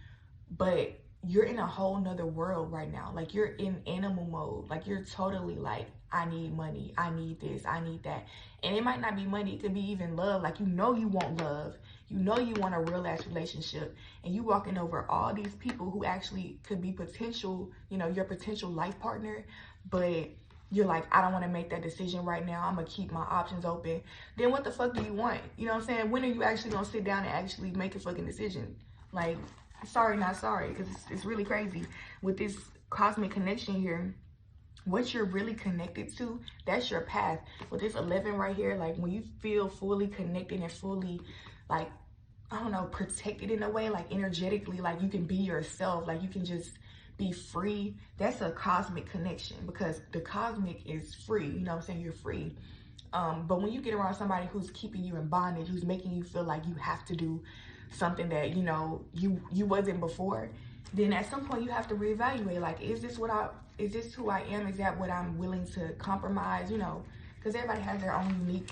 but you're in a whole nother world right now. Like, you're in animal mode. Like, you're totally like, I need money. I need this. I need that. And it might not be money. It could be even love. Like, you know you want love. You know you want a real ass relationship. And you walking over all these people who actually could be potential, you know, your potential life partner. But you're like, I don't want to make that decision right now. I'm going to keep my options open. Then what the fuck do you want? You know what I'm saying? When are you actually going to sit down and actually make a fucking decision? Like, sorry, not sorry, because it's really crazy. With this cosmic connection here, what you're really connected to, that's your path. With this 11 right here, like, when you feel fully connected and fully, like, I don't know, protected in a way, like energetically, like you can be yourself, like you can just be free. That's a cosmic connection, because the cosmic is free. You know what I'm saying? You're free. But when you get around somebody who's keeping you in bondage, who's making you feel like you have to do something that, you know, you wasn't before, then at some point you have to reevaluate. Like, is this who I am? Is that what I'm willing to compromise? You know, because everybody has their own unique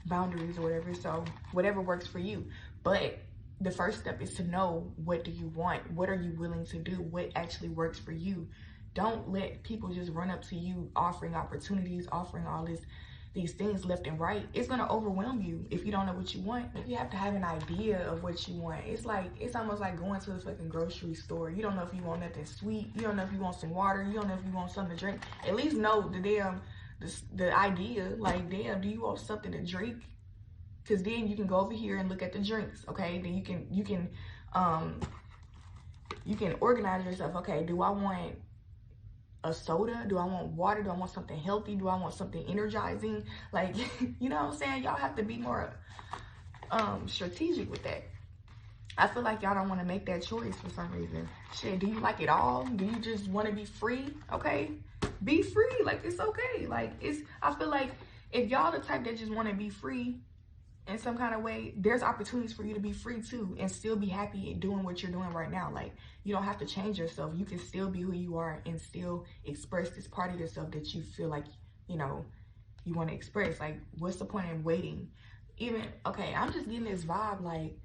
boundaries or whatever. So whatever works for you. But the first step is to know, what do you want? What are you willing to do? What actually works for you? Don't let people just run up to you offering opportunities, offering all these things left and right. It's going to overwhelm you if you don't know what you want. You have to have an idea of what you want. It's like, it's almost like going to the fucking grocery store. You don't know if you want nothing sweet. You don't know if you want some water. You don't know if you want something to drink. At least know the idea. Like, damn, do you want something to drink? Because then you can go over here and look at the drinks, okay? Then you can organize yourself. Okay, do I want a soda? Do I want water? Do I want something healthy? Do I want something energizing? Like, you know what I'm saying? Y'all have to be more strategic with that. I feel like y'all don't want to make that choice for some reason. Shit, do you like it all? Do you just want to be free? Okay, be free. Like, it's okay. Like, I feel like if y'all the type that just want to be free in some kind of way, there's opportunities for you to be free too and still be happy in doing what you're doing right now. Like, you don't have to change yourself. You can still be who you are and still express this part of yourself that you feel like, you know, you want to express. Like, what's the point in waiting? Even, okay, I'm just getting this vibe, like,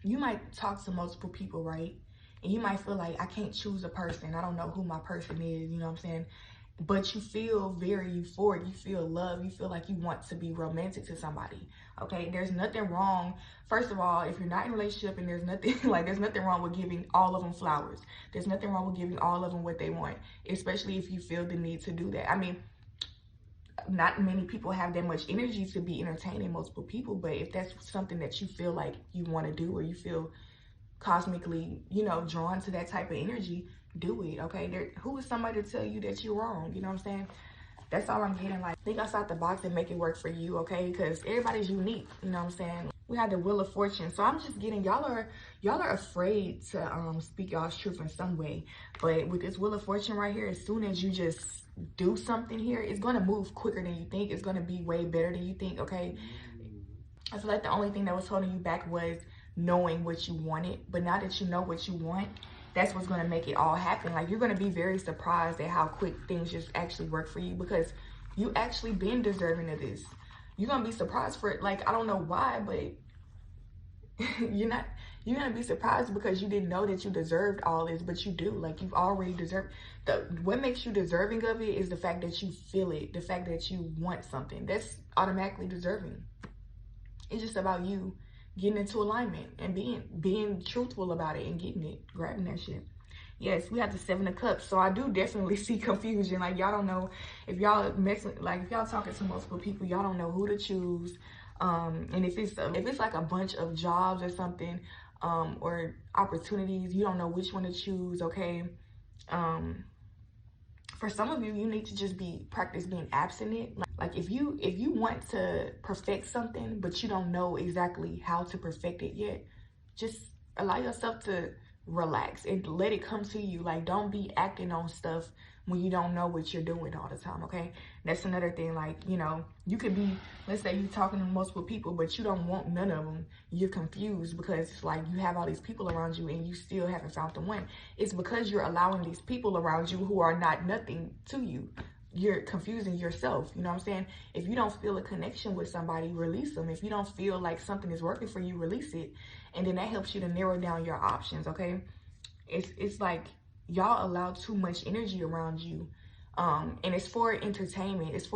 you might talk to multiple people, right? And you might feel like, I can't choose a person. I don't know who my person is, you know what I'm saying? But you feel very euphoric. You feel love. You feel like you want to be romantic to somebody, okay? There's nothing wrong. First of all, if you're not in a relationship and there's nothing, like, there's nothing wrong with giving all of them flowers. There's nothing wrong with giving all of them what they want, especially if you feel the need to do that. I mean, not many people have that much energy to be entertaining multiple people, but if that's something that you feel like you want to do, or you feel cosmically, you know, drawn to that type of energy, do it, okay? Who is somebody to tell you that you're wrong? You know what I'm saying? That's all I'm getting. Like, think outside the box and make it work for you, okay? Because everybody's unique, you know what I'm saying? We had the Wheel of Fortune, so I'm just getting, y'all are afraid to speak y'all's truth in some way. But with this Wheel of Fortune right here, as soon as you just do something here, it's going to move quicker than you think. It's going to be way better than you think, okay? I feel like the only thing that was holding you back was knowing what you wanted. But now that you know what you want, that's what's going to make it all happen. Like, you're going to be very surprised at how quick things just actually work for you, because you actually been deserving of this. You're going to be surprised for it. Like, I don't know why, but you're going to be surprised because you didn't know that you deserved all this, but you do. Like, you've already deserved. What makes you deserving of it is the fact that you feel it, the fact that you want something. That's automatically deserving. It's just about you getting into alignment and being truthful about it and getting it, grabbing that shit. Yes, we have the Seven of Cups. So I do definitely see confusion. Like, y'all don't know if y'all messing, like, if y'all talking to multiple people, y'all don't know who to choose. And if it's like a bunch of jobs or something, or opportunities, you don't know which one to choose, okay? For some of you, you need to just practice being abstinent. Like, if you want to perfect something, but you don't know exactly how to perfect it yet, just allow yourself to relax and let it come to you. Like, don't be acting on stuff when you don't know what you're doing all the time, okay? That's another thing. Like, you know, you could be, let's say you're talking to multiple people, but you don't want none of them. You're confused because it's like you have all these people around you and you still haven't found the one. It's because you're allowing these people around you who are not nothing to you. You're confusing yourself, you know what I'm saying? If you don't feel a connection with somebody, release them. If you don't feel like something is working for you, release it. And then that helps you to narrow down your options, okay? It's like, y'all allow too much energy around you, and it's for entertainment. It's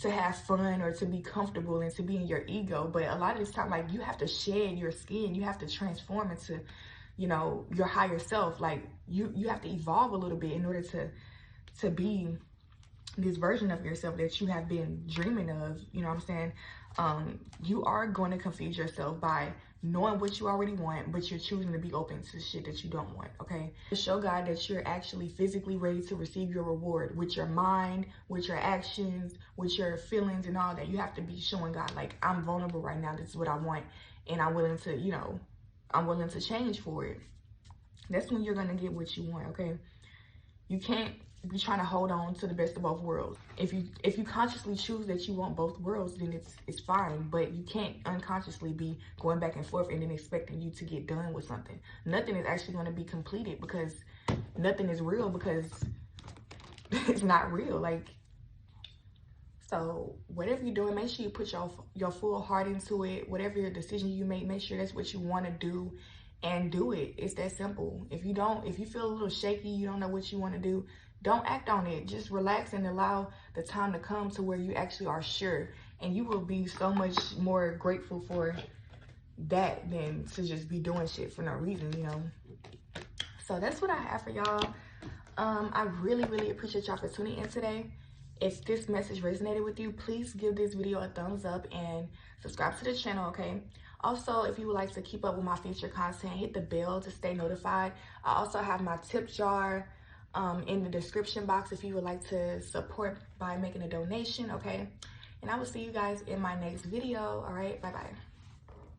to have fun or to be comfortable and to be in your ego. But a lot of this time, like, you have to shed your skin. You have to transform into, you know, your higher self. Like, you have to evolve a little bit in order to be this version of yourself that you have been dreaming of. You know what I'm saying? You are going to confuse yourself by knowing what you already want, but you're choosing to be open to shit that you don't want, okay? To show God that you're actually physically ready to receive your reward with your mind, with your actions, with your feelings and all that. You have to be showing God, like, I'm vulnerable right now. This is what I want. And I'm willing to, you know, I'm willing to change for it. That's when you're going to get what you want, okay? You can't be trying to hold on to the best of both worlds. If you consciously choose that you want both worlds, then it's fine. But you can't unconsciously be going back and forth and then expecting you to get done with something. Nothing is actually going to be completed because nothing is real, because it's not real. Like, so whatever you're doing, make sure you put your full heart into it. Whatever your decision you make sure that's what you want to do and do it. It's that simple. If you feel a little shaky, you don't know what you want to do, don't act on it. Just relax and allow the time to come to where you actually are sure. And you will be so much more grateful for that than to just be doing shit for no reason, you know. So that's what I have for y'all. I really, really appreciate y'all for tuning in today. If this message resonated with you, please give this video a thumbs up and subscribe to the channel, okay? Also, if you would like to keep up with my future content, hit the bell to stay notified. I also have my tip jar in the description box if you would like to support by making a donation, okay? And I will see you guys in my next video. All right, bye-bye.